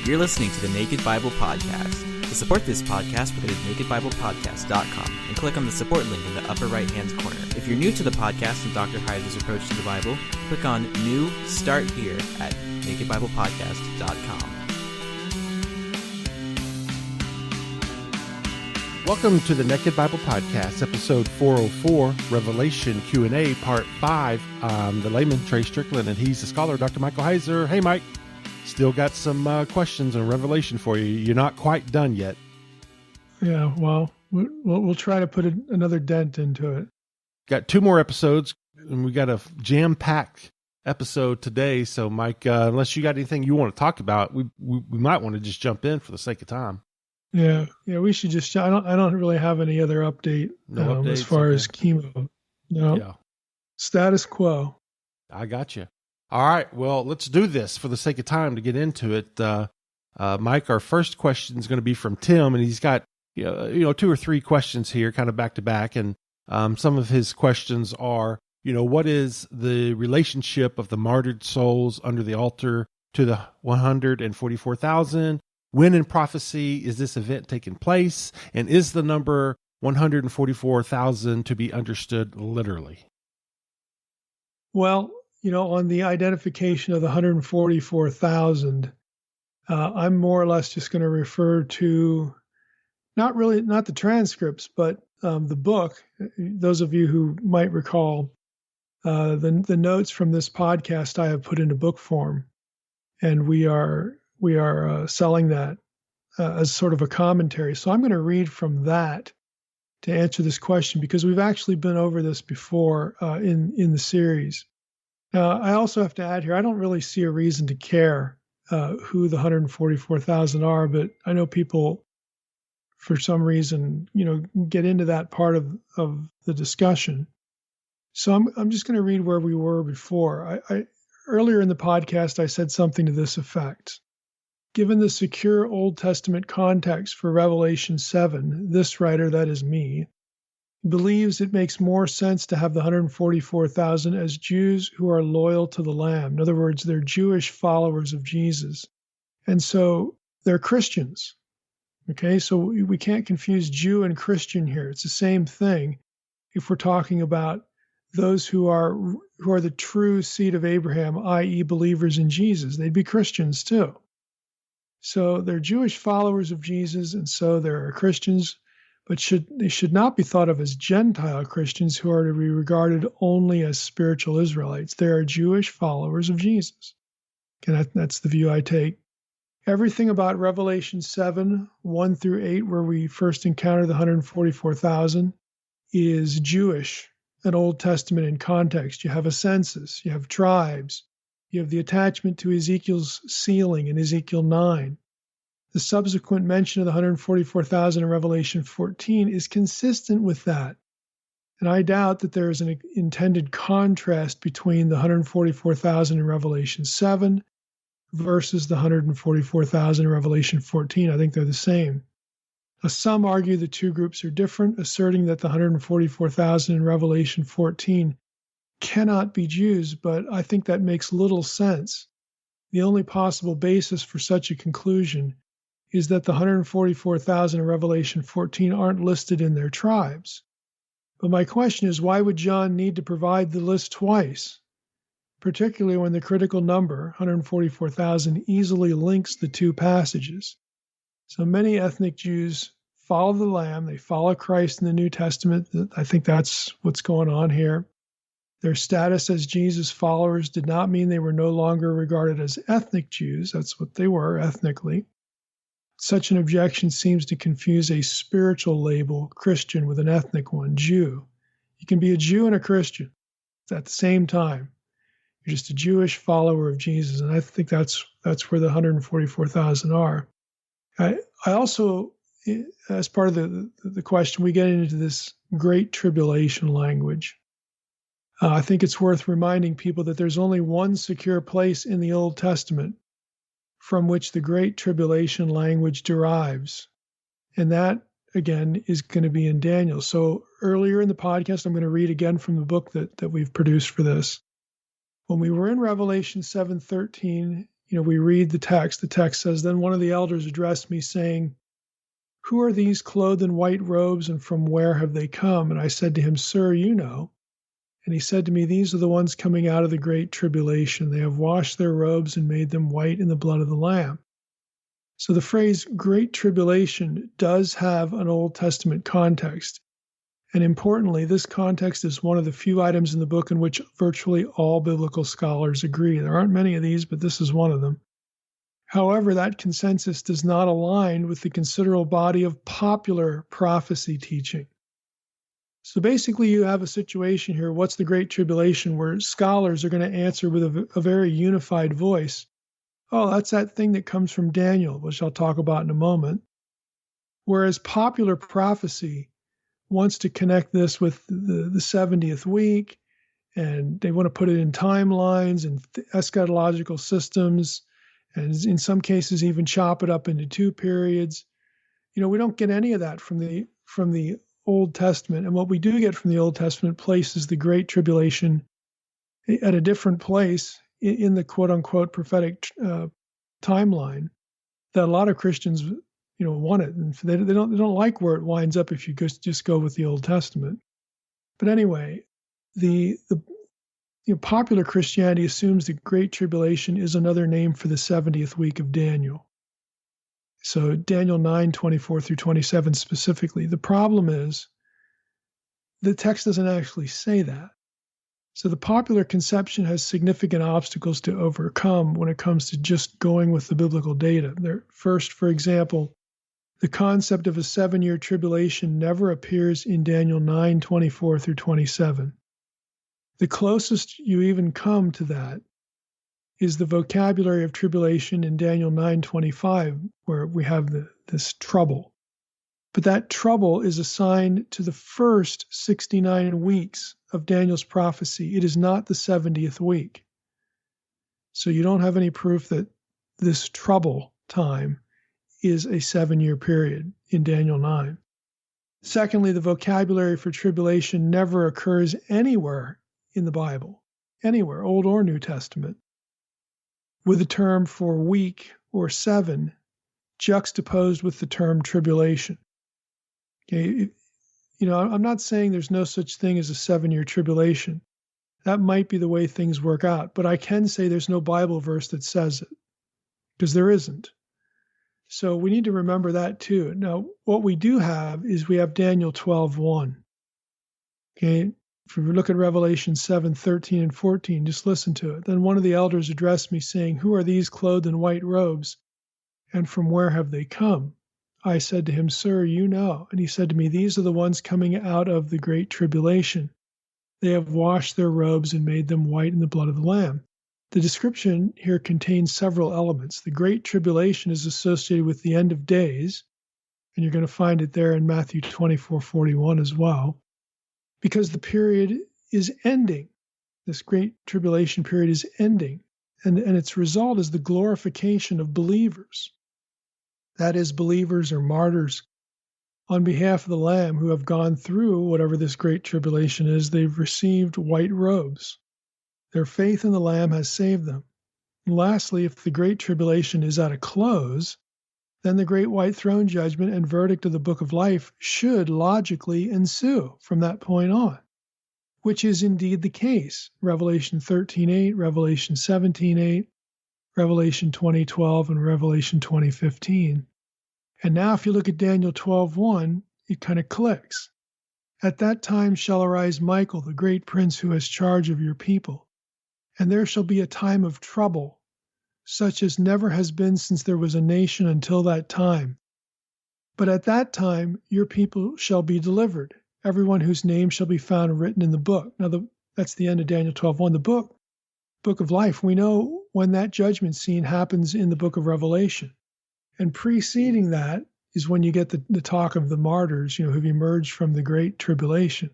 You're listening to the Naked Bible Podcast. To support this podcast, go to nakedbiblepodcast.com and click on the support link in the upper right-hand corner. If you're new to the podcast and Dr. Heiser's approach to the Bible, click on New Start Here at nakedbiblepodcast.com. Welcome to the Naked Bible Podcast, episode 404, Revelation Q&A, part 5. I'm the layman, Trey Strickland, and he's the scholar, Dr. Michael Heiser. Hey, Mike. Still got some questions on Revelation for you. You're not quite done yet. Yeah, well, we'll try to put another dent into it. Got 2 more episodes, and we got a jam-packed episode today. So, Mike, unless you got anything you want to talk about, we might want to just jump in for the sake of time. Yeah, we should just. I don't really have any other update as far as chemo. No, yeah. Status quo. I got you. All right, well, let's do this for the sake of time to get into it. Mike, our first question is going to be from Tim, and he's got 2 or 3 questions here, kind of back to back. And some of his questions are, what is the relationship of the martyred souls under the altar to the 144,000? When in prophecy is this event taking place? And is the number 144,000 to be understood literally? Well, on the identification of the 144,000, I'm more or less just going to refer to not the transcripts, but the book. Those of you who might recall, the notes from this podcast I have put into book form, and we are selling that as sort of a commentary. So I'm going to read from that to answer this question, because we've actually been over this before in the series. I also have to add here, I don't really see a reason to care who the 144,000 are, but I know people, for some reason, get into that part of the discussion. So I'm just going to read where we were before. I earlier in the podcast, I said something to this effect. Given the secure Old Testament context for Revelation 7, this writer, that is me, believes it makes more sense to have the 144,000 as Jews who are loyal to the Lamb. In other words, they're Jewish followers of Jesus. And so they're Christians. Okay, so we can't confuse Jew and Christian here. It's the same thing if we're talking about those who are the true seed of Abraham, i.e. believers in Jesus. They'd be Christians too. So they're Jewish followers of Jesus, and so they're Christians, but they should not be thought of as Gentile Christians who are to be regarded only as spiritual Israelites. They are Jewish followers of Jesus. And that's the view I take. Everything about Revelation 7, 1 through 8, where we first encounter the 144,000, is Jewish and Old Testament in context. You have a census, you have tribes, you have the attachment to Ezekiel's sealing in Ezekiel 9. The subsequent mention of the 144,000 in Revelation 14 is consistent with that. And I doubt that there is an intended contrast between the 144,000 in Revelation 7 versus the 144,000 in Revelation 14. I think they're the same. Now, some argue the two groups are different, asserting that the 144,000 in Revelation 14 cannot be Jews, but I think that makes little sense. The only possible basis for such a conclusion is that the 144,000 in Revelation 14 aren't listed in their tribes. But my question is, why would John need to provide the list twice, particularly when the critical number, 144,000, easily links the two passages? So many ethnic Jews follow the Lamb. They follow Christ in the New Testament. I think that's what's going on here. Their status as Jesus followers did not mean they were no longer regarded as ethnic Jews. That's what they were ethnically. Such an objection seems to confuse a spiritual label, Christian, with an ethnic one, Jew. You can be a Jew and a Christian at the same time. You're just a Jewish follower of Jesus, and I think that's where the 144,000 are. I also, as part of the question, we get into this Great Tribulation language. I think it's worth reminding people that there's only one secure place in the Old Testament from which the Great Tribulation language derives. And that, again, is going to be in Daniel. So earlier in the podcast, I'm going to read again from the book that we've produced for this. When we were in Revelation 7:13, we read the text. The text says, "Then one of the elders addressed me, saying, 'Who are these clothed in white robes, and from where have they come?' And I said to him, 'Sir, you know.' And he said to me, 'These are the ones coming out of the Great Tribulation. They have washed their robes and made them white in the blood of the Lamb.'" So the phrase Great Tribulation does have an Old Testament context. And importantly, this context is one of the few items in the book in which virtually all biblical scholars agree. There aren't many of these, but this is one of them. However, that consensus does not align with the considerable body of popular prophecy teaching. So basically, you have a situation here, what's the Great Tribulation, where scholars are going to answer with a very unified voice. Oh, that's that thing that comes from Daniel, which I'll talk about in a moment. Whereas popular prophecy wants to connect this with the 70th week, and they want to put it in timelines and eschatological systems, and in some cases even chop it up into two periods. We don't get any of that from the Old Testament. And what we do get from the Old Testament places the Great Tribulation at a different place in the quote-unquote prophetic timeline that a lot of Christians want it, and they don't like where it winds up if you just go with the Old Testament. But anyway, the popular Christianity assumes the Great Tribulation is another name for the 70th week of Daniel. So Daniel 9:24 through 27 specifically. The problem is the text doesn't actually say that. So the popular conception has significant obstacles to overcome when it comes to just going with the biblical data. First, for example, the concept of a 7-year tribulation never appears in Daniel 9:24 through 27. The closest you even come to that is the vocabulary of tribulation in Daniel 9:25, where we have this trouble. But that trouble is assigned to the first 69 weeks of Daniel's prophecy. It is not the 70th week. So you don't have any proof that this trouble time is a 7-year period in Daniel 9. Secondly, the vocabulary for tribulation never occurs anywhere in the Bible, anywhere, Old or New Testament, with the term for week or 7 juxtaposed with the term tribulation. Okay, I'm not saying there's no such thing as a 7-year tribulation. That might be the way things work out, but I can say there's no Bible verse that says it, because there isn't. So we need to remember that too. Now, what we do have is we have Daniel 12:1. Okay, if we look at Revelation 7:13 and 14, just listen to it. "Then one of the elders addressed me, saying, 'Who are these clothed in white robes, and from where have they come?' I said to him, 'Sir, you know.' And he said to me, 'These are the ones coming out of the Great Tribulation. They have washed their robes and made them white in the blood of the Lamb.'" The description here contains several elements. The Great Tribulation is associated with the end of days, and you're going to find it there in Matthew 24:41 as well, because the period is ending. This Great Tribulation period is ending, and its result is the glorification of believers. That is, believers or martyrs on behalf of the Lamb who have gone through whatever this Great Tribulation is. They've received white robes. Their faith in the Lamb has saved them. And lastly, if the Great Tribulation is at a close, then the great white throne judgment and verdict of the book of life should logically ensue from that point on, which is indeed the case. Revelation 13:8, Revelation 17:8, Revelation 20:12, and Revelation 20:15. And now if you look at Daniel 12:1, it kind of clicks. "At that time shall arise Michael, the great prince who has charge of your people. And there shall be a time of trouble, such as never has been since there was a nation until that time. But at that time your people shall be delivered, everyone whose name shall be found written in the book." Now, that's the end of Daniel 12:1. The book of life, we know when that judgment scene happens in the book of Revelation. And preceding that is when you get the talk of the martyrs, who've emerged from the Great Tribulation.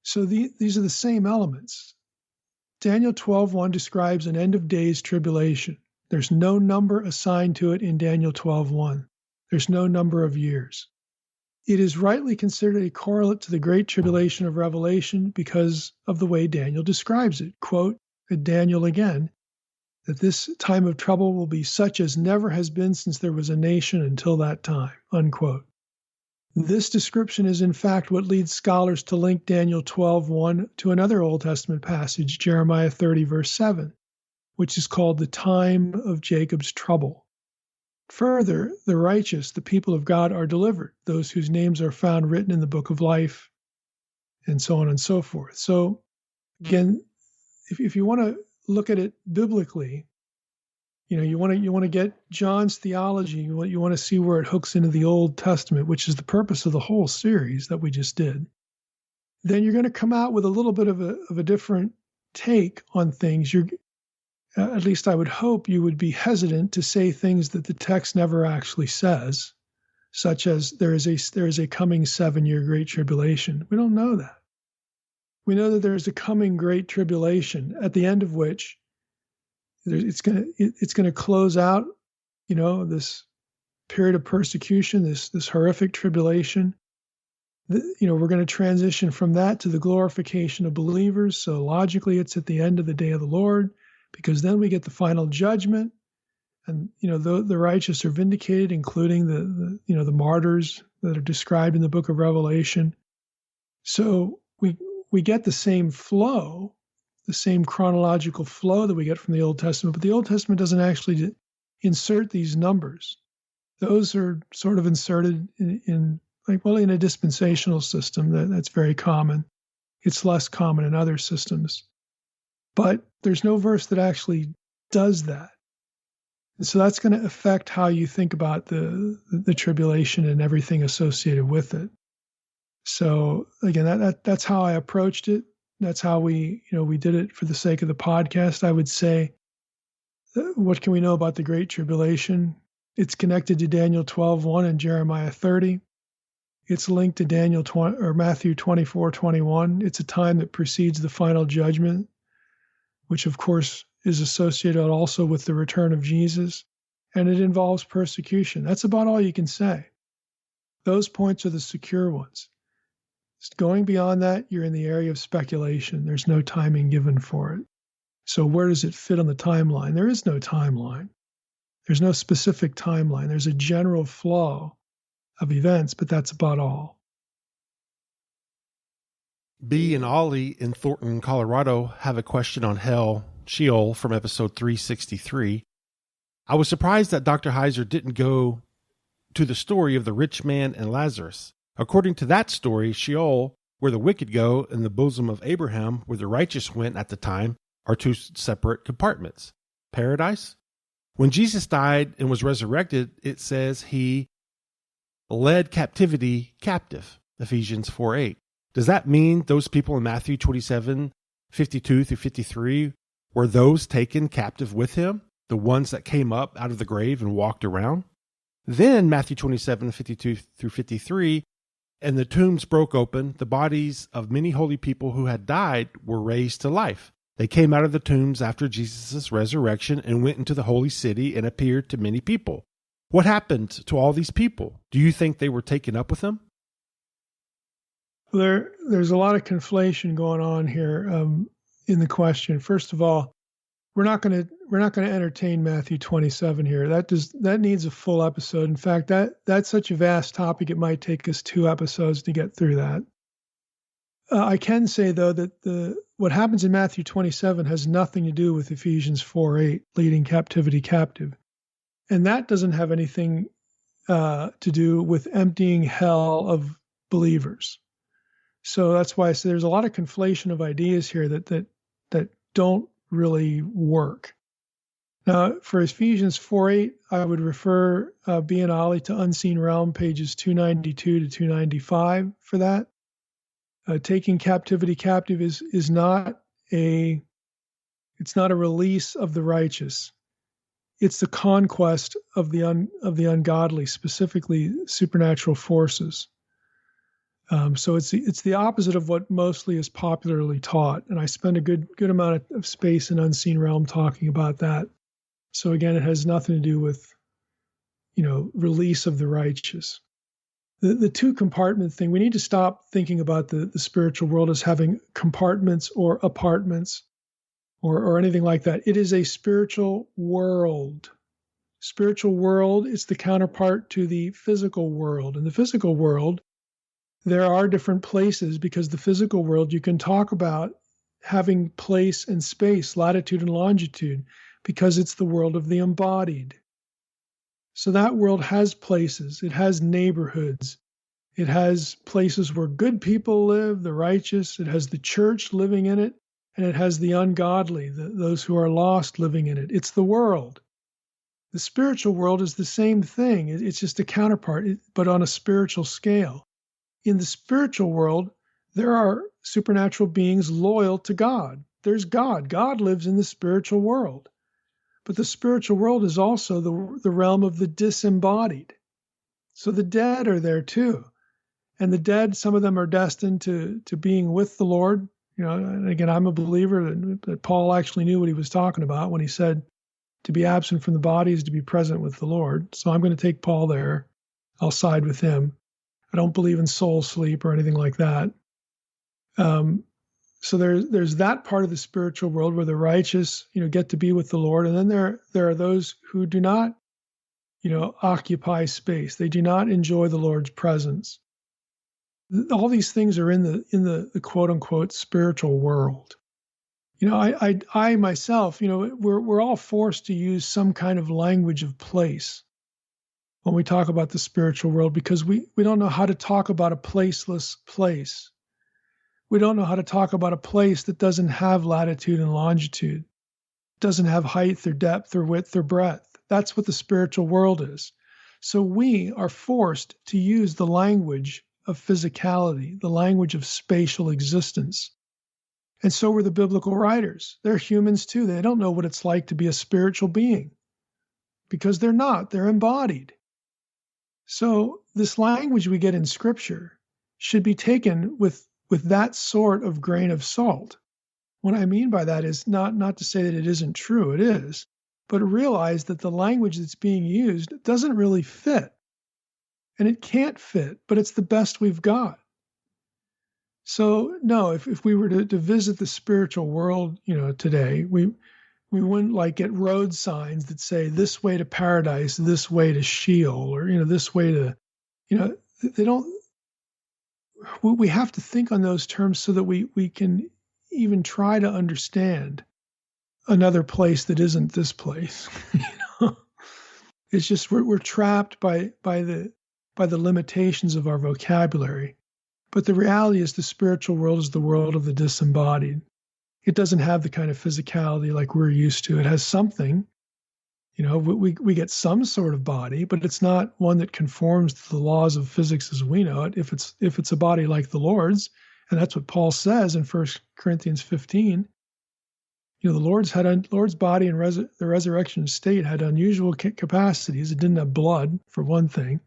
So these are the same elements. Daniel 12:1 describes an end of days tribulation. There's no number assigned to it in Daniel 12:1. There's no number of years. It is rightly considered a correlate to the Great Tribulation of Revelation because of the way Daniel describes it. Quote, Daniel again, that this time of trouble will be such as never has been since there was a nation until that time, unquote. This description is in fact what leads scholars to link Daniel 12:1 to another Old Testament passage, Jeremiah 30, verse 7, which is called the time of Jacob's trouble. Further, the righteous, the people of God, are delivered, those whose names are found written in the book of life, and so on and so forth. So, again, if you want to look at it biblically, you want to get John's theology. You want to see where it hooks into the Old Testament, which is the purpose of the whole series that we just did. Then you're going to come out with a little bit of a different take on things. At least I would hope you would be hesitant to say things that the text never actually says, such as there is a coming 7-year Great Tribulation. We don't know that. We know that there is a coming Great Tribulation, at the end of which it's going to close out, this period of persecution, this horrific tribulation. We're going to transition from that to the glorification of believers. So logically, it's at the end of the day of the Lord, because then we get the final judgment, and the righteous are vindicated, including the martyrs that are described in the book of Revelation. So we get the same flow, the same chronological flow that we get from the Old Testament, but the Old Testament doesn't actually insert these numbers. Those are sort of inserted in a dispensational system that's very common. It's less common in other systems. But there's no verse that actually does that. And so that's going to affect how you think about the tribulation and everything associated with it. So again, that's how I approached it. That's how we did it for the sake of the podcast. I would say, what can we know about the Great Tribulation? It's connected to Daniel 12:1 and Jeremiah 30. It's linked to Matthew 24:21. It's a time that precedes the final judgment, which of course is associated also with the return of Jesus, and it involves persecution. That's about all you can say. Those points are the secure ones. Going beyond that, you're in the area of speculation. There's no timing given for it. So where does it fit on the timeline? There is no timeline. There's no specific timeline. There's a general flow of events, but that's about all. B and Ollie in Thornton, Colorado have a question on hell, Sheol, from episode 363. I was surprised that Dr. Heiser didn't go to the story of the rich man and Lazarus. According to that story, Sheol, where the wicked go, and the bosom of Abraham, where the righteous went at the time, are two separate compartments. Paradise? When Jesus died and was resurrected, it says he led captivity captive, Ephesians 4:8. Does that mean those people in Matthew 27:52 through 53, were those taken captive with him, the ones that came up out of the grave and walked around? Then Matthew 27:52 through 53, and the tombs broke open, the bodies of many holy people who had died were raised to life. They came out of the tombs after Jesus' resurrection and went into the holy city and appeared to many people. What happened to all these people? Do you think they were taken up with him? There's a lot of conflation going on here in the question. First of all, we're not going to entertain Matthew 27 here. That needs a full episode. In fact, that's such a vast topic, it might take us 2 episodes to get through that. I can say, though, that what happens in Matthew 27 has nothing to do with Ephesians 4:8, leading captivity captive. And that doesn't have anything to do with emptying hell of believers. So that's why I say there's a lot of conflation of ideas here that don't really work. Now, for Ephesians 4:8, I would refer B and Ollie to Unseen Realm, pages 292 to 295 for that. Taking captivity captive is not a release of the righteous. It's the conquest of the ungodly, specifically supernatural forces. So it's the opposite of what mostly is popularly taught, and I spend a good amount of space in Unseen Realm talking about that. So again, it has nothing to do with release of the righteous. The 2 compartment thing, we need to stop thinking about the spiritual world as having compartments or apartments. or anything like that. It is a spiritual world. Spiritual world is the counterpart to the physical world. In the physical world, there are different places, because the physical world, you can talk about having place and space, latitude and longitude, because it's the world of the embodied. So that world has places, it has neighborhoods, it has places where good people live, the righteous, it has the church living in it, and it has the ungodly, those who are lost living in it. It's the world. The spiritual world is the same thing. It's just a counterpart, but on a spiritual scale. In the spiritual world, there are supernatural beings loyal to God. There's God. God lives in the spiritual world. But the spiritual world is also the realm of the disembodied. So the dead are there too. And the dead, some of them are destined to being with the Lord. And again, I'm a believer that Paul actually knew what he was talking about when he said, to be absent from the body is to be present with the Lord. So I'm going to take Paul there. I'll side with him. I don't believe in soul sleep or anything like that. So there's that part of the spiritual world where the righteous, get to be with the Lord. And then there are those who do not, occupy space. They do not enjoy the Lord's presence. All these things are in the quote unquote spiritual world. I myself, we're all forced to use some kind of language of place when we talk about the spiritual world, because we don't know how to talk about a placeless place. We don't know how to talk about a place that doesn't have latitude and longitude, doesn't have height or depth or width or breadth. That's what the spiritual world is. So we are forced to use the language of physicality, the language of spatial existence. And so were the biblical writers. They're humans too. They don't know what it's like to be a spiritual being, because they're not. They're embodied. So this language we get in Scripture should be taken with that sort of grain of salt. What I mean by that is not to say that it isn't true. It is. But realize that the language that's being used doesn't really fit. And it can't fit, but it's the best we've got. So no, if we were to visit the spiritual world, today, we wouldn't get road signs that say this way to paradise, this way to Sheol, or this way to, they don't. We have to think on those terms so that we can even try to understand another place that isn't this place. It's just we're trapped by the limitations of our vocabulary. But the reality is the spiritual world is the world of the disembodied. It doesn't have the kind of physicality like we're used to. It has something, we get some sort of body, but it's not one that conforms to the laws of physics as we know it. If it's a body like the Lord's, and that's what Paul says in 1 Corinthians 15, the Lord's body in the resurrection state had unusual capacities. It didn't have blood, for one thing.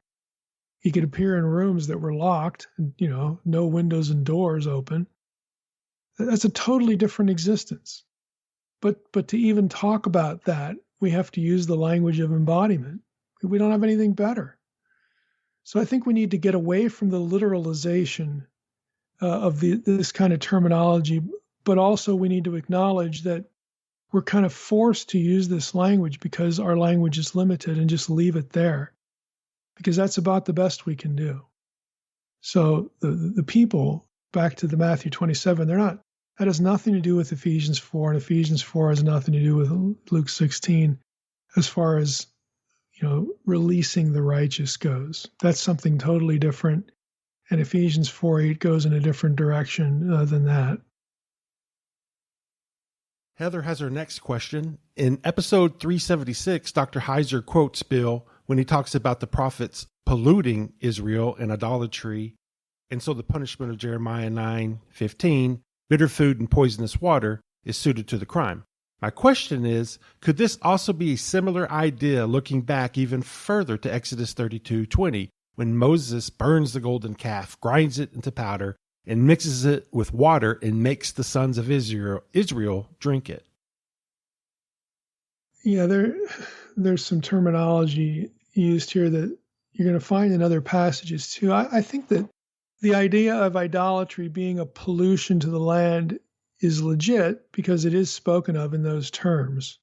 He could appear in rooms that were locked, and, no windows and doors open. That's a totally different existence. But to even talk about that, we have to use the language of embodiment. We don't have anything better. So I think we need to get away from the literalization of this kind of terminology, but also we need to acknowledge that we're kind of forced to use this language because our language is limited, and just leave it there, because that's about the best we can do. So the people, back to the Matthew 27, that has nothing to do with Ephesians 4, and Ephesians 4 has nothing to do with Luke 16 as far as, releasing the righteous goes. That's something totally different, and Ephesians 4:8 goes in a different direction than that. Heather has her next question. In episode 376, Dr. Heiser quotes Bill when he talks about the prophets polluting Israel in idolatry, and so the punishment of Jeremiah 9:15, bitter food and poisonous water, is suited to the crime. My question is, could this also be a similar idea looking back even further to Exodus 32:20, when Moses burns the golden calf, grinds it into powder, and mixes it with water and makes the sons of Israel drink it? Yeah, there's some terminology used here that you're going to find in other passages too. I think that the idea of idolatry being a pollution to the land is legit because it is spoken of in those terms.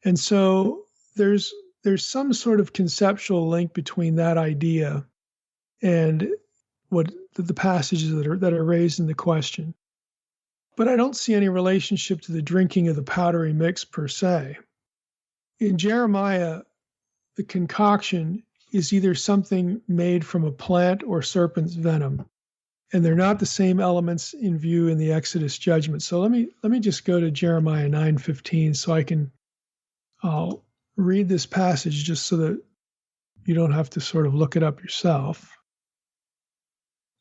And so there's some sort of conceptual link between that idea and what the passages that are raised in the question. But I don't see any relationship to the drinking of the powdery mix per se. In Jeremiah, the concoction is either something made from a plant or serpent's venom, and they're not the same elements in view in the Exodus judgment. So let me just go to Jeremiah 9:15 so I can read this passage just so that you don't have to sort of look it up yourself.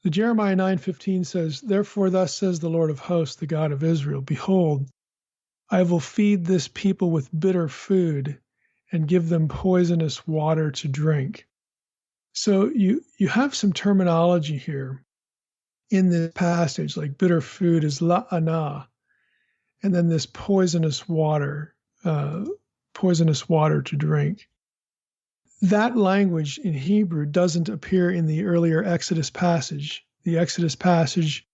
The Jeremiah 9:15 says, "Therefore thus says the Lord of hosts, the God of Israel, Behold, I will feed this people with bitter food and give them poisonous water to drink." So you have some terminology here in this passage, like bitter food is la'ana, and then this poisonous water to drink. That language in Hebrew doesn't appear in the earlier Exodus passage, the Exodus passage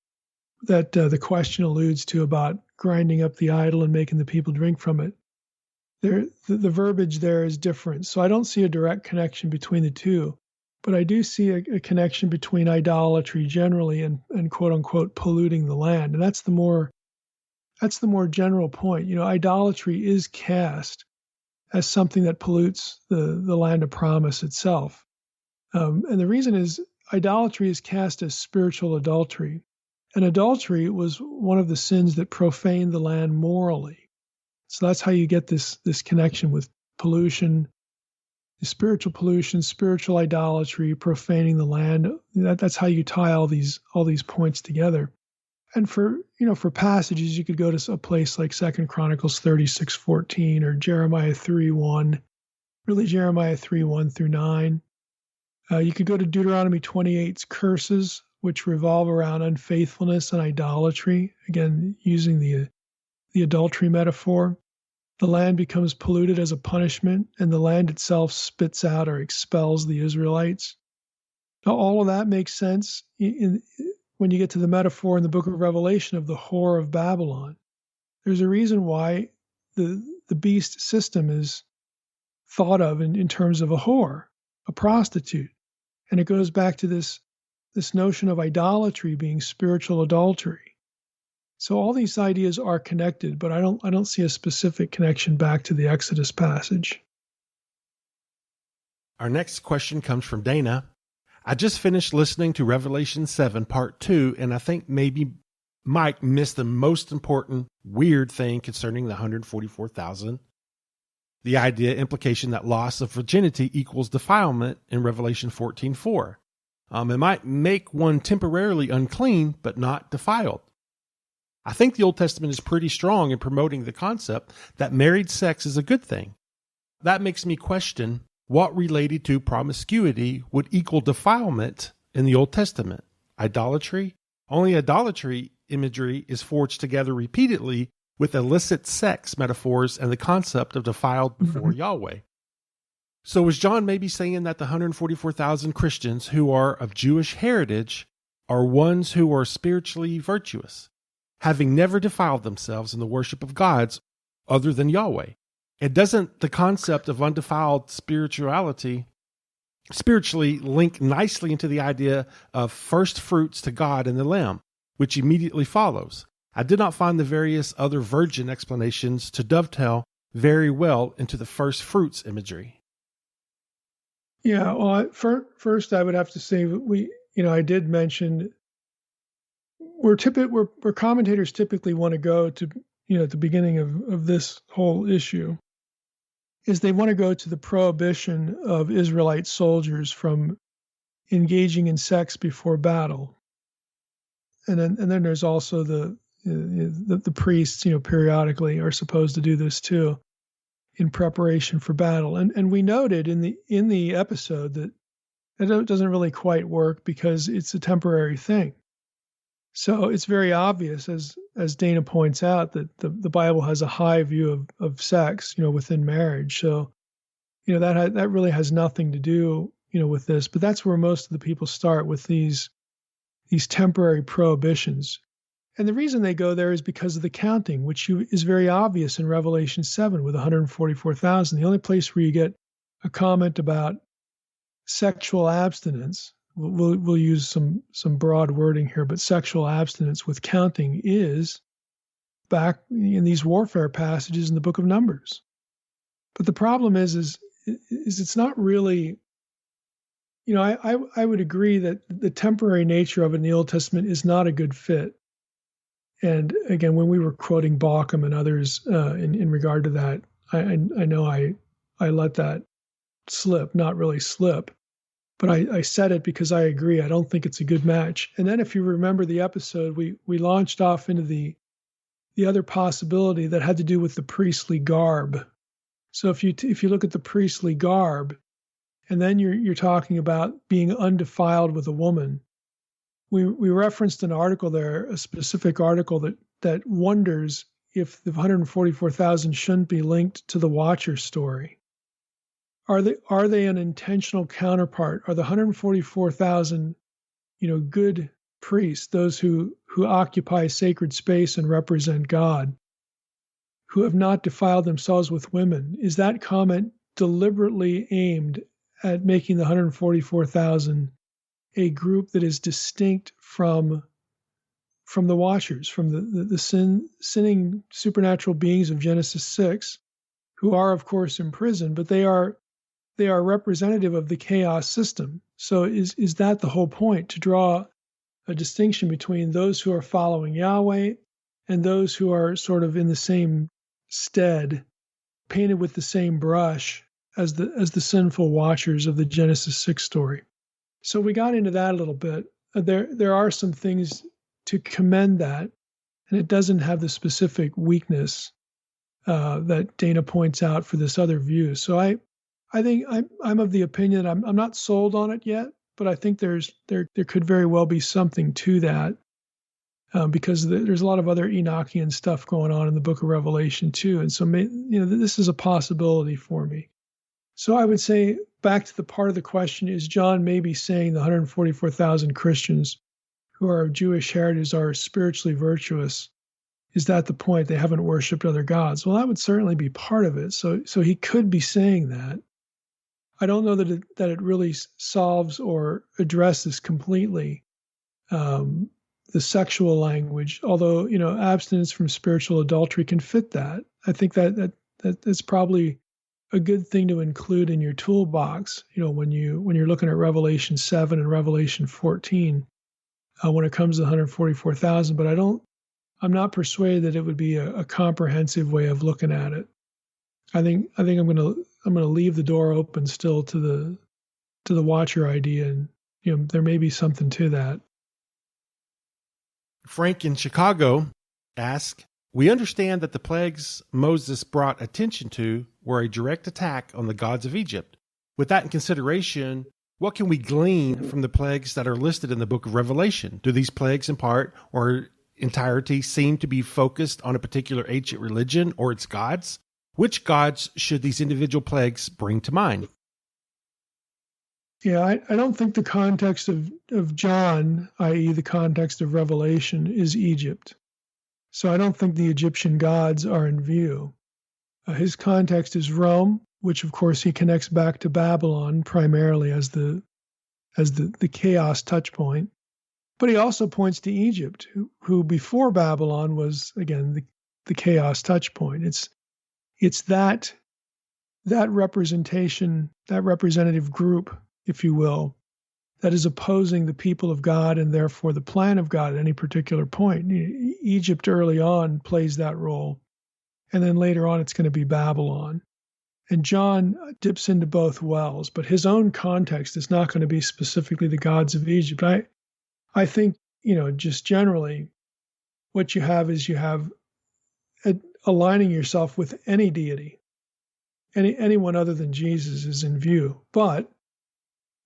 that the question alludes to about grinding up the idol and making the people drink from it. The verbiage there is different. So I don't see a direct connection between the two, but I do see a connection between idolatry generally and quote unquote polluting the land. And that's the more general point. Idolatry is cast as something that pollutes the land of promise itself. And the reason is idolatry is cast as spiritual adultery. And adultery was one of the sins that profaned the land morally. So that's how you get this connection with pollution, spiritual pollution, spiritual idolatry, profaning the land. That's how you tie all these points together. And for passages, you could go to a place like 2 Chronicles 36:14 or Jeremiah 3:1, really Jeremiah 3:1 through 9. You could go to Deuteronomy 28's curses, which revolve around unfaithfulness and idolatry, again, using the adultery metaphor. The land becomes polluted as a punishment, and the land itself spits out or expels the Israelites. Now, all of that makes sense when you get to the metaphor in the book of Revelation of the whore of Babylon. There's a reason why the beast system is thought of in terms of a whore, a prostitute. And it goes back to this notion of idolatry being spiritual adultery. So all these ideas are connected, but I don't see a specific connection back to the Exodus passage. Our next question comes from Dana. I just finished listening to Revelation 7, Part 2, and I think maybe Mike missed the most important weird thing concerning the 144,000. The implication that loss of virginity equals defilement in Revelation 14:4. It might make one temporarily unclean, but not defiled. I think the Old Testament is pretty strong in promoting the concept that married sex is a good thing. That makes me question what related to promiscuity would equal defilement in the Old Testament. Idolatry? Only idolatry imagery is forged together repeatedly with illicit sex metaphors and the concept of defiled before Yahweh. So is John maybe saying that the 144,000 Christians who are of Jewish heritage are ones who are spiritually virtuous, having never defiled themselves in the worship of gods other than Yahweh? And doesn't the concept of undefiled spiritually link nicely into the idea of first fruits to God and the Lamb, which immediately follows? I did not find the various other virgin explanations to dovetail very well into the first fruits imagery. Yeah, well, first I would have to say I did mention where commentators typically want to go to, at the beginning of this whole issue, is they want to go to the prohibition of Israelite soldiers from engaging in sex before battle, and then there's also the priests, periodically are supposed to do this too, in preparation for battle. And we noted in the episode that it doesn't really quite work because it's a temporary thing. So it's very obvious, as Dana points out, that the Bible has a high view of sex, within marriage. So, that really has nothing to do, with this. But that's where most of the people start, with these temporary prohibitions. And the reason they go there is because of the counting, which is very obvious in Revelation 7 with 144,000. The only place where you get a comment about sexual abstinence, we'll use some broad wording here, but sexual abstinence with counting is back in these warfare passages in the book of Numbers. But the problem is it's not really, I would agree that the temporary nature of it in the Old Testament is not a good fit. And again, when we were quoting Bauckham and others in regard to that, I know I let that slip, not really slip, but I said it because I agree. I don't think it's a good match. And then if you remember the episode, we launched off into the other possibility that had to do with the priestly garb. So if you look at the priestly garb, and then you're talking about being undefiled with a woman, we referenced an article there, a specific article that wonders if the 144,000 shouldn't be linked to the Watcher story. Are they an intentional counterpart? Are the 144,000, good priests, those who occupy sacred space and represent God, who have not defiled themselves with women? Is that comment deliberately aimed at making the 144,000 a group that is distinct from the Watchers, from the sinning supernatural beings of Genesis 6, who are, of course, imprisoned, but they are representative of the chaos system. So is that the whole point, to draw a distinction between those who are following Yahweh and those who are sort of in the same stead, painted with the same brush as the sinful Watchers of the Genesis 6 story? So we got into that a little bit. There are some things to commend that, and it doesn't have the specific weakness that Dana points out for this other view. So I think I'm of the opinion that I'm not sold on it yet, but I think there could very well be something to that, because there's a lot of other Enochian stuff going on in the Book of Revelation too, and so this is a possibility for me. So I would say, back to the part of the question, is John maybe saying the 144,000 Christians who are of Jewish heritage are spiritually virtuous? Is that the point? They haven't worshipped other gods. Well, that would certainly be part of it. So he could be saying that. I don't know that it really solves or addresses completely the sexual language, although abstinence from spiritual adultery can fit that. I think that's probably a good thing to include in your toolbox, when you're looking at Revelation 7 and Revelation 14, when it comes to 144,000. But I'm not persuaded that it would be a comprehensive way of looking at it. I think I'm gonna leave the door open still to the Watcher idea, and there may be something to that. Frank in Chicago asks, we understand that the plagues Moses brought attention to were a direct attack on the gods of Egypt. With that in consideration, what can we glean from the plagues that are listed in the book of Revelation? Do these plagues in part or entirety seem to be focused on a particular ancient religion or its gods? Which gods should these individual plagues bring to mind? Yeah, I don't think the context of John, i.e. the context of Revelation, is Egypt. So I don't think the Egyptian gods are in view. His context is Rome, which of course he connects back to Babylon primarily as the chaos touch point. But he also points to Egypt, who before Babylon was, again, the chaos touch point. It's that representation, that representative group, if you will, that is opposing the people of God and therefore the plan of God at any particular point. Egypt early on plays that role, and then later on it's going to be Babylon. And John dips into both wells, but his own context is not going to be specifically the gods of Egypt. I think, just generally, what you have is aligning yourself with any deity. Anyone other than Jesus is in view. But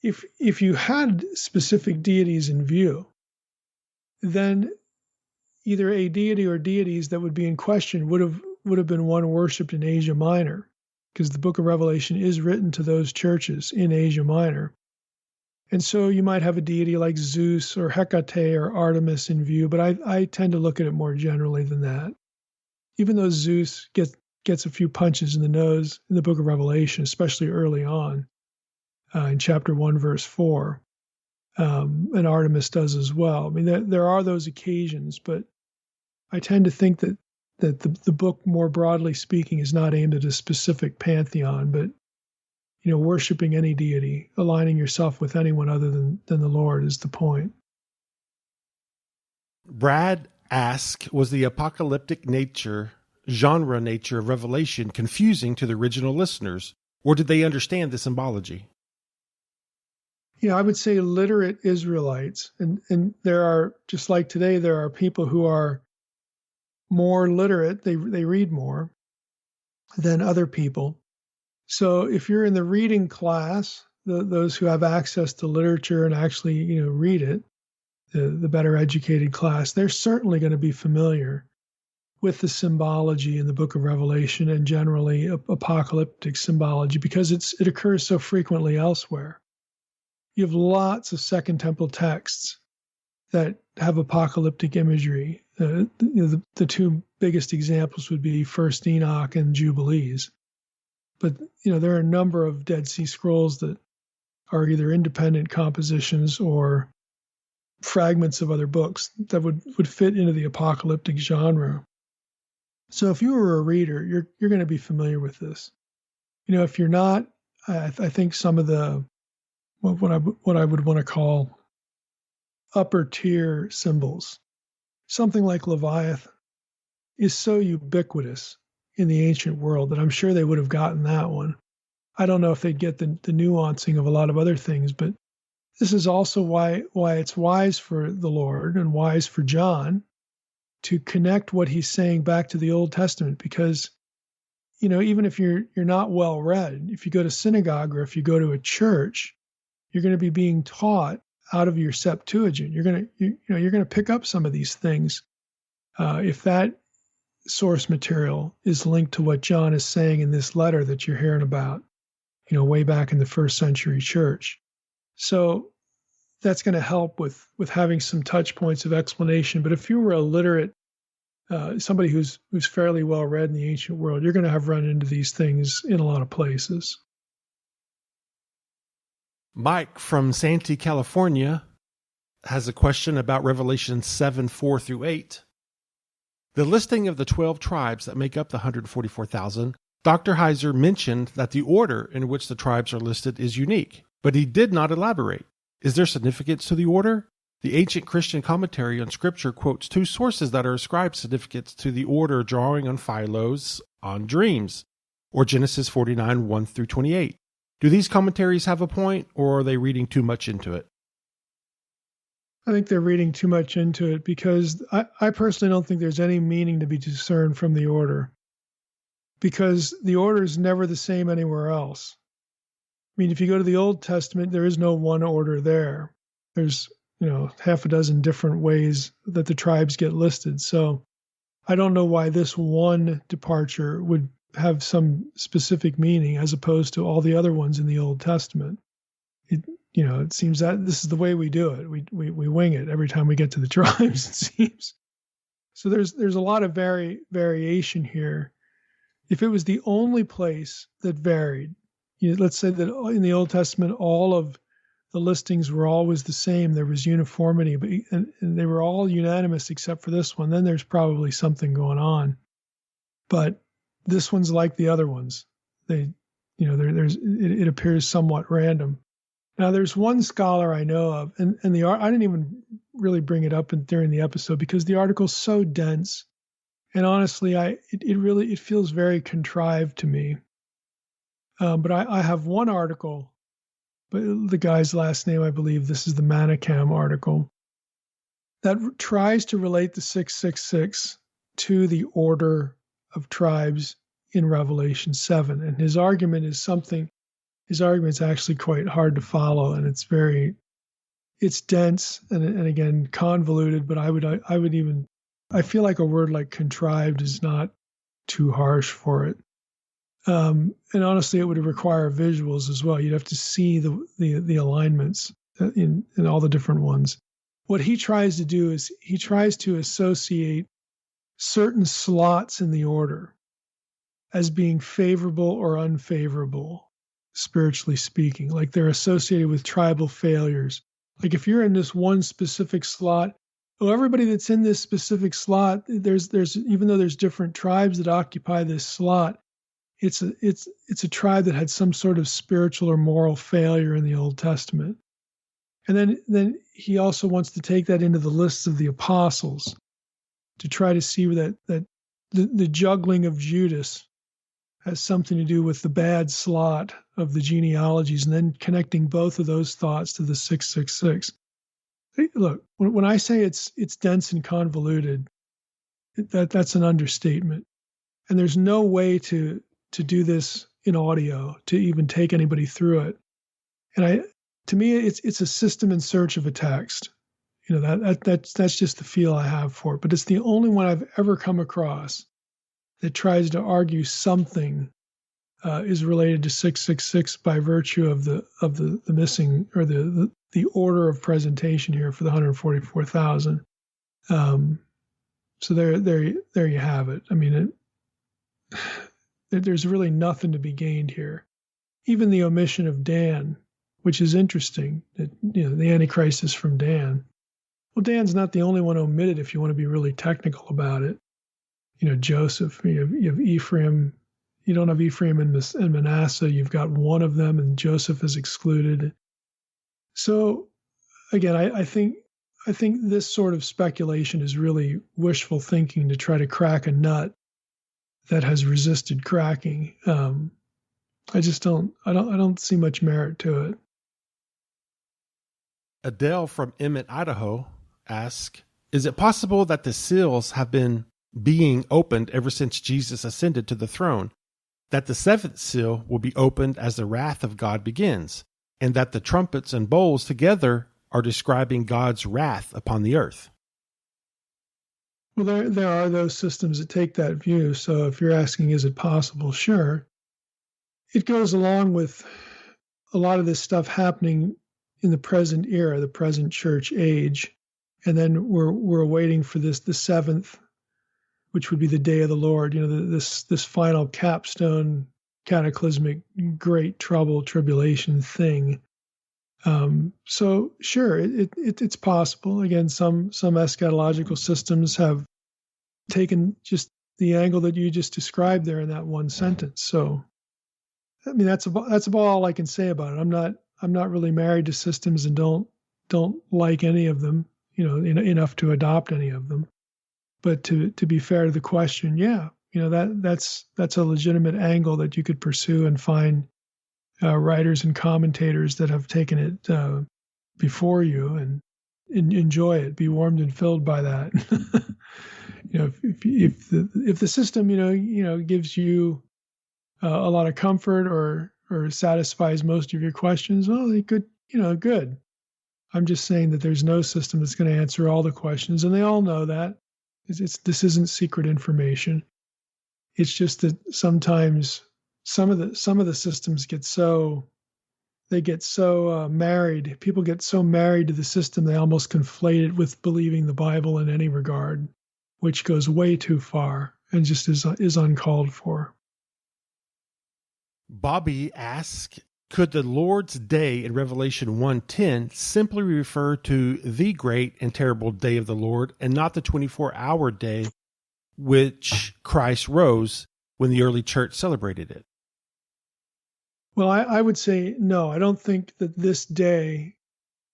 if you had specific deities in view, then either a deity or deities that would be in question would have been one worshipped in Asia Minor, because the book of Revelation is written to those churches in Asia Minor. And so you might have a deity like Zeus or Hecate or Artemis in view, but I tend to look at it more generally than that. Even though Zeus gets a few punches in the nose in the book of Revelation, especially early on in chapter 1, verse 4, and Artemis does as well. I mean, there are those occasions, but I tend to think that the book, more broadly speaking, is not aimed at a specific pantheon, but worshiping any deity, aligning yourself with anyone other than the Lord is the point. Brad asks, was the apocalyptic genre nature of Revelation confusing to the original listeners, or did they understand the symbology? Yeah, I would say literate Israelites, and there are, just like today, there are people who are more literate, they read more than other people. So if you're in the reading class, those who have access to literature and actually read it, the better educated class, they're certainly going to be familiar with the symbology in the book of Revelation and generally apocalyptic symbology, because it occurs so frequently elsewhere. You have lots of Second Temple texts that have apocalyptic imagery. The two biggest examples would be First Enoch and Jubilees. But there are a number of Dead Sea Scrolls that are either independent compositions or fragments of other books that would fit into the apocalyptic genre. So if you were a reader, you're going to be familiar with this. If you're not, I think some of the what I would want to call upper tier symbols, something like Leviathan, is so ubiquitous in the ancient world that I'm sure they would have gotten that one. I don't know if they'd get the nuancing of a lot of other things, but this is also why it's wise for the Lord and wise for John to connect what he's saying back to the Old Testament, because even if you're not well read, if you go to synagogue or if you go to a church, you're going to be being taught out of your Septuagint. You're going to pick up some of these things if that source material is linked to what John is saying in this letter that you're hearing about, way back in the first century church. So that's going to help with having some touch points of explanation. But if you were a literate, somebody who's fairly well read in the ancient world, you're going to have run into these things in a lot of places. Mike from Santee, California, has a question about Revelation 7:4-8. The listing of the 12 tribes that make up the 144,000, Dr. Heiser mentioned that the order in which the tribes are listed is unique, but he did not elaborate. Is there significance to the order? The ancient Christian commentary on Scripture quotes two sources that are ascribed significance to the order, drawing on Philo's on dreams, or Genesis 49, 1-28. Do these commentaries have a point, or are they reading too much into it? I think they're reading too much into it, because I personally don't think there's any meaning to be discerned from the order, because the order is never the same anywhere else. I mean, if you go to the Old Testament, there is no one order there. There's, half a dozen different ways that the tribes get listed. So I don't know why this one departure would have some specific meaning as opposed to all the other ones in the Old Testament. It seems that this is the way we do it. We wing it every time we get to the tribes, it seems. So there's a lot of variation here. If it was the only place that varied, let's say that in the Old Testament all of the listings were always the same, there was uniformity, and they were all unanimous except for this one, then there's probably something going on. But this one's like the other ones. It appears somewhat random. Now, there's one scholar I know of, and I didn't even really bring it up during the episode because the article's so dense, and honestly, it feels very contrived to me. But I have one article, but the guy's last name, I believe, this is the Manicam article, that tries to relate the 666 to the order of tribes in Revelation 7, and his argument is actually quite hard to follow, and it's dense and again convoluted, but I feel like a word like contrived is not too harsh for it. And honestly, it would require visuals as well. You'd have to see the alignments in all the different ones. What he tries to do is he tries to associate certain slots in the order as being favorable or unfavorable, spiritually speaking. Like they're associated with tribal failures. Like if you're in this one specific slot, well, everybody that's in this specific slot, there's even though there's different tribes that occupy this slot, it's a tribe that had some sort of spiritual or moral failure in the Old Testament. And then he also wants to take that into the lists of the apostles to try to see that the juggling of Judas has something to do with the bad slot of the genealogies, and then connecting both of those thoughts to the 666. Look, when I say it's dense and convoluted, that's an understatement. And there's no way to do this in audio, to even take anybody through it. And to me, it's a system in search of a text. You know, that's just the feel I have for it. But it's the only one I've ever come across that tries to argue something is related to 666 by virtue of the missing, or the order of presentation here for the 144,000. So there you have it. I mean, there's really nothing to be gained here. Even the omission of Dan, which is interesting, that, you know, the Antichrist is from Dan. Well, Dan's not the only one omitted if you want to be really technical about it. You know, Joseph, you have Ephraim. You don't have Ephraim and Manasseh. You've got one of them, and Joseph is excluded. So, again, I think this sort of speculation is really wishful thinking to try to crack a nut that has resisted cracking. I don't see much merit to it. Adele from Emmett, Idaho asks, is it possible that the seals have been being opened ever since Jesus ascended to the throne, that the seventh seal will be opened as the wrath of God begins, and that the trumpets and bowls together are describing God's wrath upon the earth? Well, there are those systems that take that view. So if you're asking, is it possible? Sure. It goes along with a lot of this stuff happening in the present era, the present church age. And then we're waiting for the seventh, which would be the day of the Lord, you know, this final capstone, cataclysmic, great tribulation thing. So sure, it's possible. Again, some eschatological systems have taken just the angle that you just described there in that one sentence. So, I mean, that's about all I can say about it. I'm not really married to systems and don't like any of them, you know, enough to adopt any of them. But to be fair to the question, yeah, you know, that's a legitimate angle that you could pursue and find writers and commentators that have taken it before you, and enjoy it, be warmed and filled by that. You know, if the system, you know, gives you a lot of comfort or satisfies most of your questions, well, it could, you know, good. I'm just saying that there's no system that's going to answer all the questions, and they all know that. This isn't secret information. It's just that sometimes some of the systems get so married. People get so married to the system they almost conflate it with believing the Bible in any regard, which goes way too far and just is uncalled for. Bobby asks, could the Lord's day in Revelation 1:10 simply refer to the great and terrible day of the Lord, and not the 24-hour day which Christ rose when the early church celebrated it? Well, I would say no. I don't think that this day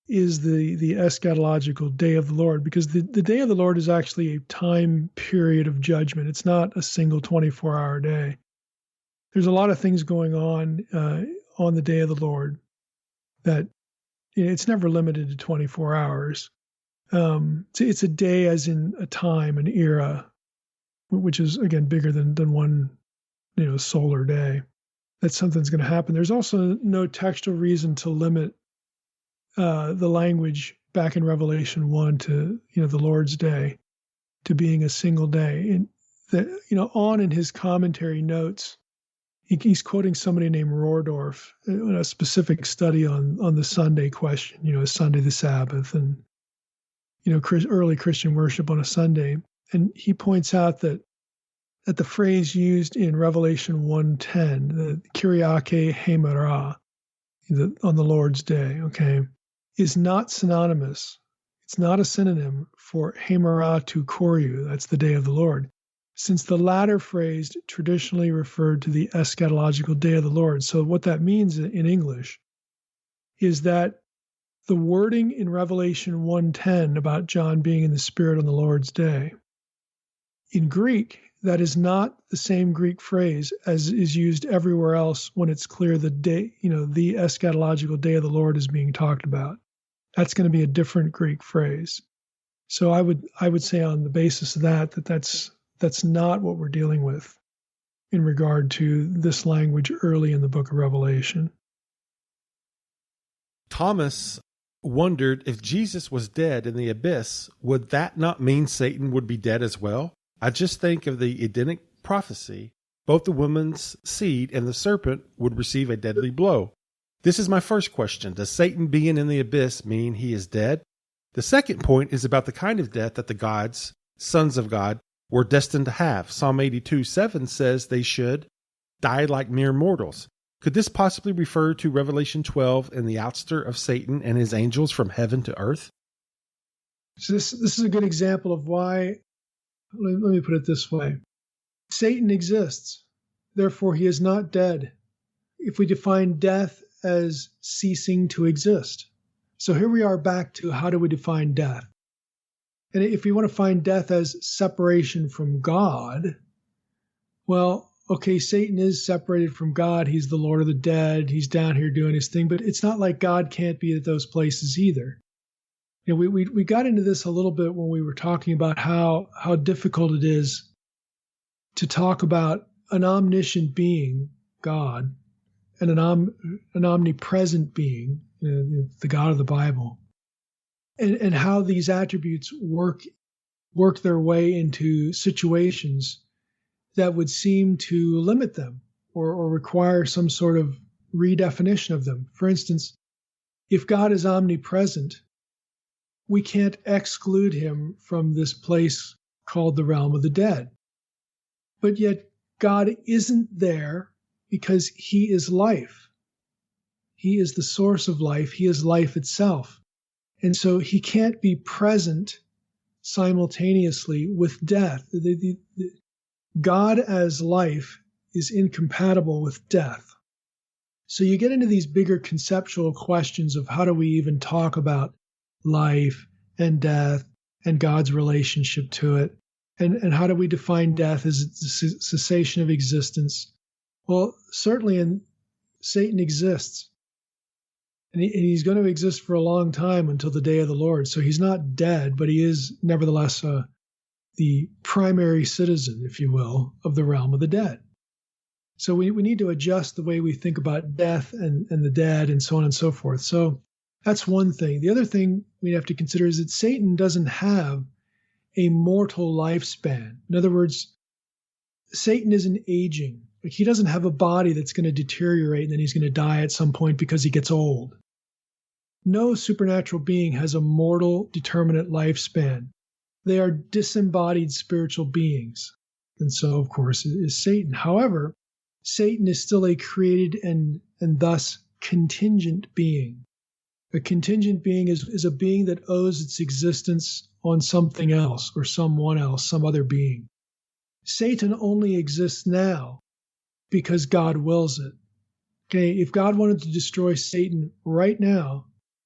is the eschatological day of the Lord, because the day of the Lord is actually a time period of judgment. It's not a single 24-hour day. There's a lot of things going on the day of the Lord that, you know, it's never limited to 24 hours. It's a day as in a time, an era, which is, again, bigger than one, you know, solar day. That something's going to happen. There's also no textual reason to limit the language back in Revelation 1 to, you know, the Lord's day to being a single day. And that, you know, On in his commentary notes, He's quoting somebody named Rohrdorf in a specific study on the Sunday question, Sunday the Sabbath, and early Christian worship on a Sunday. And he points out that the phrase used in Revelation 1:10, the Kyriake Hemerah, on the Lord's Day, is not synonymous. It's not a synonym for Hemerah tu Koryu, that's the day of the Lord, since the latter phrase traditionally referred to the eschatological day of the Lord. So what that means in English is that the wording in Revelation 1:10 about John being in the Spirit on the Lord's Day, in Greek, that is not the same Greek phrase as is used everywhere else when it's clear the day, the eschatological day of the Lord is being talked about. That's going to be a different Greek phrase. So I would say on the basis of that's not what we're dealing with in regard to this language early in the book of Revelation. Thomas wondered if Jesus was dead in the abyss, would that not mean Satan would be dead as well? I just think of the Edenic prophecy, both the woman's seed and the serpent would receive a deadly blow. This is my first question. Does Satan being in the abyss mean he is dead? The second point is about the kind of death that the gods, sons of God, were destined to have. Psalm 82:7 says they should die like mere mortals. Could this possibly refer to Revelation 12 and the ouster of Satan and his angels from heaven to earth? So this is a good example of why, let me put it this way. Satan exists, therefore he is not dead. If we define death as ceasing to exist. So here we are back to how do we define death? And if we want to find death as separation from God, well, okay, Satan is separated from God. He's the Lord of the dead. He's down here doing his thing, but it's not like God can't be at those places either. We got into this a little bit when we were talking about how difficult it is to talk about an omniscient being, God, and an omnipresent being, the God of the Bible, and how these attributes work their way into situations that would seem to limit them or require some sort of redefinition of them. For instance, if God is omnipresent, we can't exclude him from this place called the realm of the dead. But yet God isn't there because he is life. He is the source of life. He is life itself. And so he can't be present simultaneously with death. God as life is incompatible with death. So you get into these bigger conceptual questions of how do we even talk about life and death and God's relationship to it, and how do we define death as the cessation of existence? Well, certainly Satan exists, and he's going to exist for a long time until the day of the Lord. So he's not dead, but he is nevertheless the primary citizen, if you will, of the realm of the dead. So we need to adjust the way we think about death and the dead and so on and so forth. So that's one thing. The other thing we have to consider is that Satan doesn't have a mortal lifespan. In other words, Satan isn't aging. Like, he doesn't have a body that's going to deteriorate and then he's going to die at some point because he gets old. No supernatural being has a mortal, determinate lifespan. They are disembodied spiritual beings. And so, of course, is Satan. However, Satan is still a created and thus contingent being. A contingent being is a being that owes its existence on something else or someone else, some other being. Satan only exists now because God wills it. Okay, if God wanted to destroy Satan right now,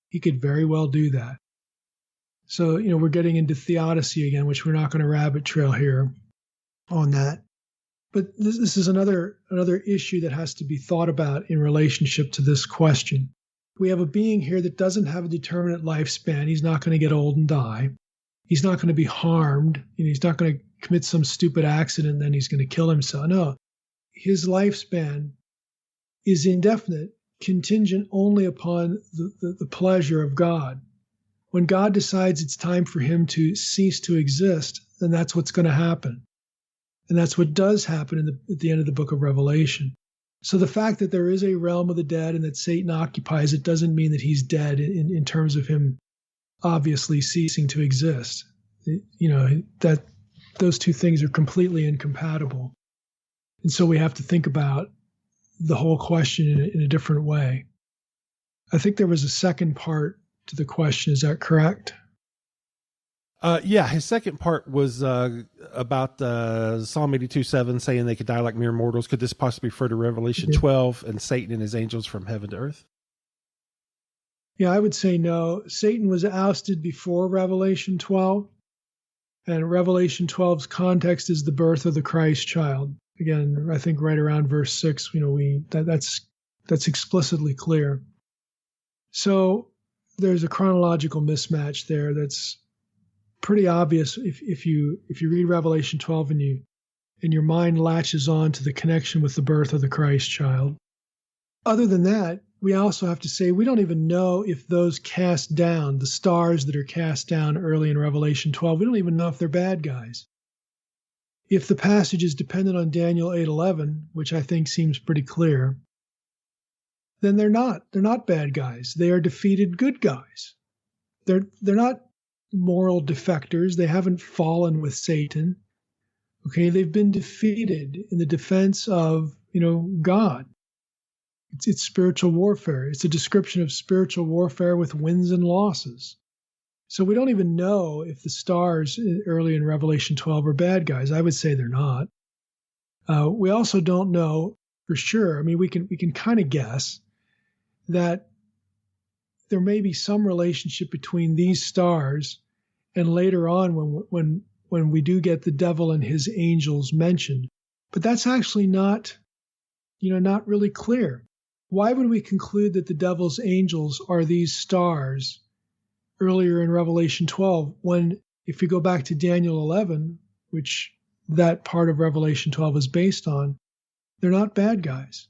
he could very well do that. So, we're getting into theodicy again, which we're not going to rabbit trail here on that. But this is another issue that has to be thought about in relationship to this question. We have a being here that doesn't have a determinate lifespan. He's not going to get old and die. He's not going to be harmed. He's not going to commit some stupid accident and then he's going to kill himself. No, his lifespan is indefinite, contingent only upon the pleasure of God. When God decides it's time for him to cease to exist, then that's what's going to happen. And that's what does happen at the end of the book of Revelation. So the fact that there is a realm of the dead and that Satan occupies it doesn't mean that he's dead in terms of him obviously ceasing to exist. That those two things are completely incompatible. And so we have to think about the whole question in a different way. I think there was a second part to the question. Is that correct? Yeah, his second part was about Psalm 82:7 saying they could die like mere mortals. Could this possibly refer to Revelation 12 and Satan and his angels from heaven to earth? Yeah, I would say no. Satan was ousted before Revelation 12, and Revelation 12's context is the birth of the Christ child. Again, I think right around verse 6, that's explicitly clear. So there's a chronological mismatch there that's pretty obvious if you read Revelation 12 and your mind latches on to the connection with the birth of the Christ child. Other than that, we also have to say we don't even know if those cast down, the stars that are cast down early in Revelation 12, we don't even know if they're bad guys. If the passage is dependent on Daniel 8:11, which I think seems pretty clear, then they're not bad guys. They are defeated good guys. They're not moral defectors. They haven't fallen with Satan. Okay, they've been defeated in the defense of, God. It's spiritual warfare. It's a description of spiritual warfare with wins and losses. So we don't even know if the stars early in Revelation 12 are bad guys. I would say they're not. We also don't know for sure. I mean, we can kind of guess that there may be some relationship between these stars and later on when we do get the devil and his angels mentioned. But that's actually not really clear. Why would we conclude that the devil's angels are these stars earlier in Revelation 12 when, if you go back to Daniel 11, which that part of Revelation 12 is based on, they're not bad guys.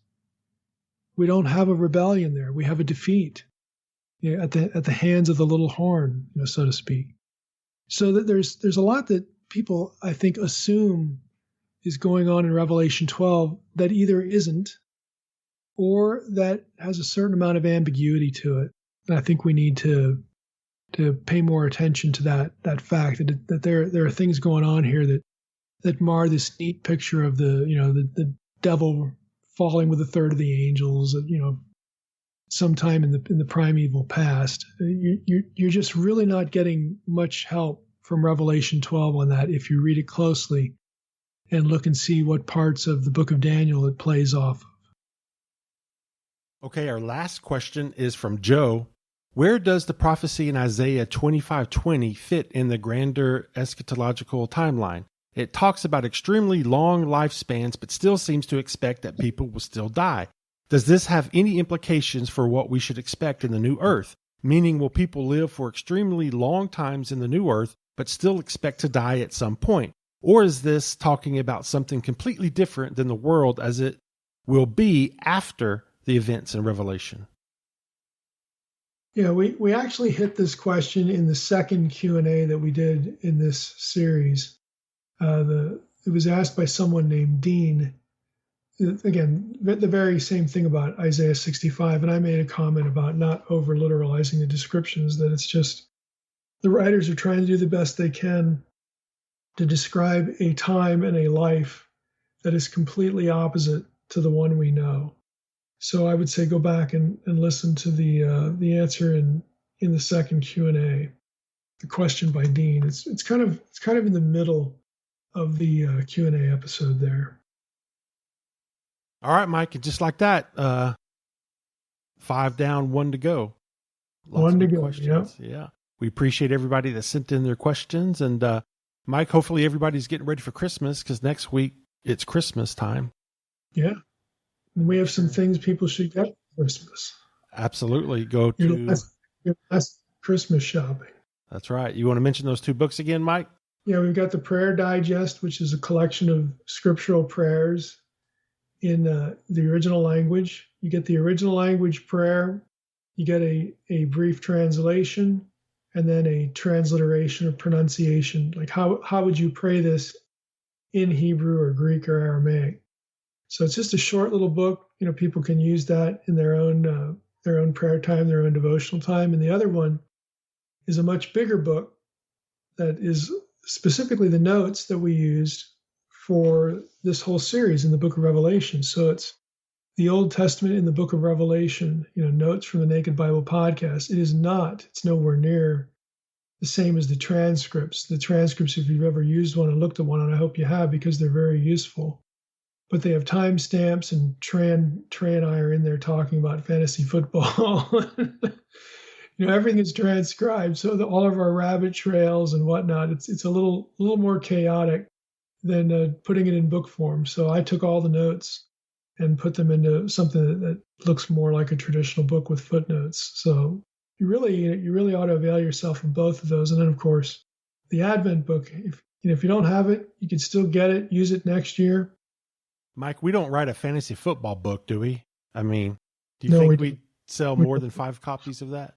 We don't have a rebellion there. We have a defeat at the hands of the little horn, so to speak. So that there's a lot that people, I think, assume is going on in Revelation 12 that either isn't or that has a certain amount of ambiguity to it. And I think we need to pay more attention to that fact that there are things going on here that mar this neat picture of the devil falling with a third of the angels, sometime in the primeval past. You're just really not getting much help from Revelation 12 on that if you read it closely and look and see what parts of the book of Daniel it plays off of. Okay, our last question is from Joe. Where does the prophecy in Isaiah 25:20 fit in the grander eschatological timeline? It talks about extremely long lifespans, but still seems to expect that people will still die. Does this have any implications for what we should expect in the new earth? Meaning, will people live for extremely long times in the new earth, but still expect to die at some point? Or is this talking about something completely different than the world as it will be after the events in Revelation? Yeah, we actually hit this question in the second Q&A that we did in this series. It was asked by someone named Dean. Again, the very same thing about Isaiah 65, and I made a comment about not over-literalizing the descriptions, that it's just the writers are trying to do the best they can to describe a time and a life that is completely opposite to the one we know. So I would say go back and listen to the answer in the second Q&A, the question by Dean. It's kind of in the middle of the Q&A episode there. All right, Mike, and just like that, 5 down, 1 to go. Lots of good questions. Yep. Yeah. We appreciate everybody that sent in their questions. And Mike, hopefully everybody's getting ready for Christmas, because next week it's Christmas time. Yeah. And we have some things people should get for Christmas. Absolutely. Go to your last Christmas shopping. That's right. You want to mention those 2 books again, Mike? Yeah, we've got the Prayer Digest, which is a collection of scriptural prayers in the original language. You get the original language prayer, you get a brief translation, and then a transliteration or pronunciation. Like how would you pray this in Hebrew or Greek or Aramaic? So it's just a short little book. People can use that in their own prayer time, their own devotional time. And the other one is a much bigger book that is specifically the notes that we used for this whole series in the book of Revelation. So it's the Old Testament in the book of Revelation, notes from the Naked Bible podcast. It's nowhere near the same as the transcripts. The transcripts, if you've ever used one and looked at one, and I hope you have, because they're very useful. But they have timestamps, and Trey and I are in there talking about fantasy football. Everything is transcribed, so that all of our rabbit trails and whatnot, it's a little more chaotic than putting it in book form. So I took all the notes and put them into something that looks more like a traditional book with footnotes. So you really ought to avail yourself of both of those. And then, of course, the Advent book. If you don't have it, you can still get it. Use it next year. Mike, we don't write a fantasy football book, do we? I mean, do you No, think we we sell more than 5 copies of that?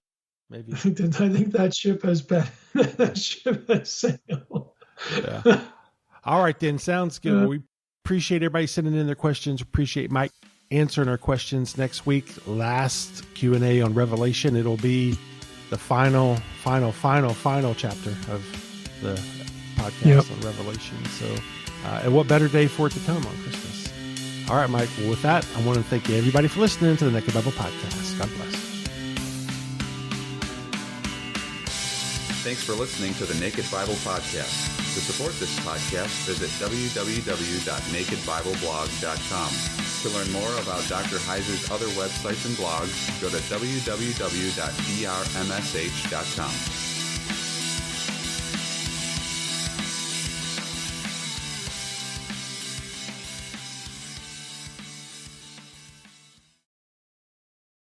Maybe. I think that ship has been that ship has sailed. Yeah. All right, then. Sounds good. Well, we appreciate everybody sending in their questions. Appreciate Mike answering our questions next week. Last Q&A on Revelation. It'll be the final chapter of the podcast on Revelation. So, and what better day for it to come on Christmas? All right, Mike. Well, with that, I want to thank everybody for listening to the Naked Bible Podcast. God bless. Thanks for listening to the Naked Bible Podcast. To support this podcast, visit www.nakedbibleblog.com. To learn more about Dr. Heiser's other websites and blogs, go to www.drmsh.com.